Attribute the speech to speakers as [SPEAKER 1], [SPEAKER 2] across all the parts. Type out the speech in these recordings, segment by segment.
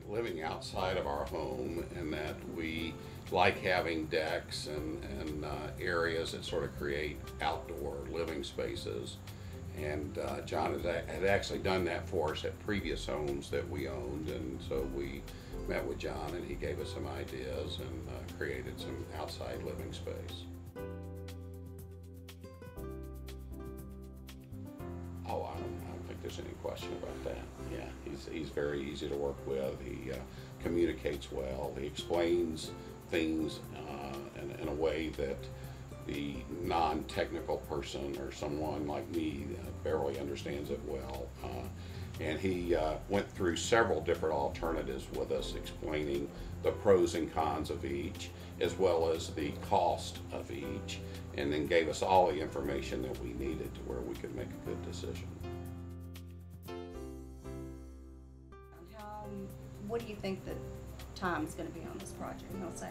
[SPEAKER 1] living outside of our home, and that we like having decks and areas that sort of create outdoor living spaces. And John had actually done that for us at previous homes that we owned, and so we met with John and he gave us some ideas and created some outside living space. Oh, I don't think there's any question about that. Yeah, he's very easy to work with. He communicates well. He explains things in a way that the non-technical person or someone like me, Beverly, understands it well. And he went through several different alternatives with us, explaining the pros and cons of each, as well as the cost of each, and then gave us all the information that we needed to where we could make a good decision.
[SPEAKER 2] What do you think the time is going to be on this project? And I'll say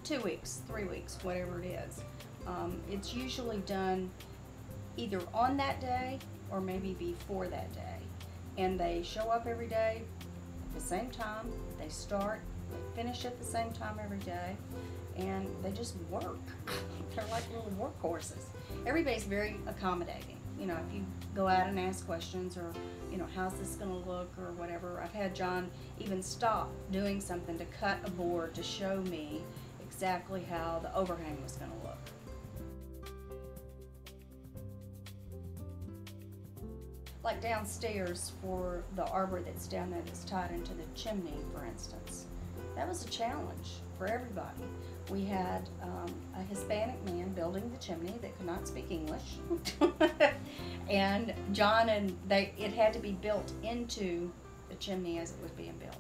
[SPEAKER 2] 2 weeks, 3 weeks, whatever it is. It's usually done either on that day or maybe before that day. And they show up every day at the same time. They start, they finish at the same time every day, and they just work. They're like little workhorses. Everybody's very accommodating. You know, if you go out and ask questions or, you know, how's this going to look or whatever. I've had John even stop doing something to cut a board to show me exactly how the overhang was going to look. Like downstairs for the arbor that's down there that's tied into the chimney, for instance. That was a challenge for everybody. We had a Hispanic man building the chimney that could not speak English. And John and it had to be built into the chimney as it was being built.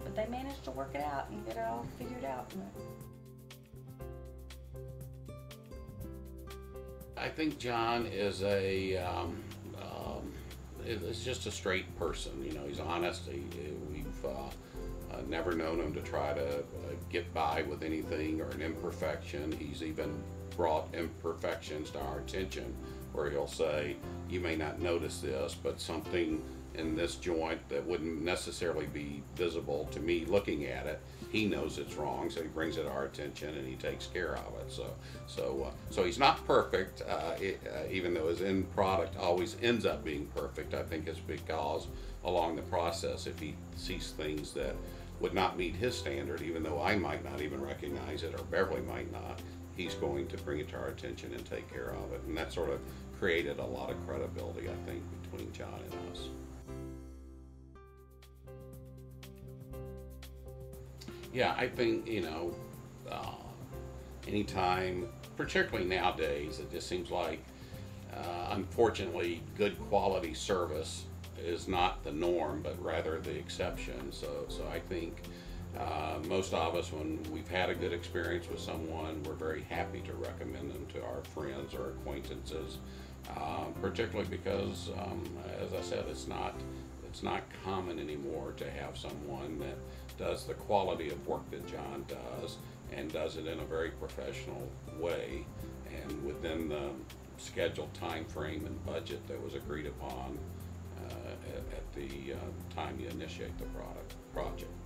[SPEAKER 2] But they managed to work it out and get it all figured out.
[SPEAKER 1] I think John is is just a straight person. You know, he's honest. We've never known him to try to get by with anything or an imperfection. He's even brought imperfections to our attention, where he'll say, you may not notice this, but something in this joint that wouldn't necessarily be visible to me looking at it, he knows it's wrong, so he brings it to our attention and he takes care of it. So he's not perfect, even though his end product always ends up being perfect. I think it's because along the process, if he sees things that would not meet his standard, even though I might not even recognize it or Beverly might not, he's going to bring it to our attention and take care of it. And that sort of created a lot of credibility, I think, between John and us. Yeah, I think, you know, anytime, particularly nowadays, it just seems like, unfortunately, good quality service is not the norm, but rather the exception. So I think most of us, when we've had a good experience with someone, we're very happy to recommend them to our friends or acquaintances, particularly because, as I said, it's not common anymore to have someone that does the quality of work that John does and does it in a very professional way and within the scheduled time frame and budget that was agreed upon at the time you initiate the project.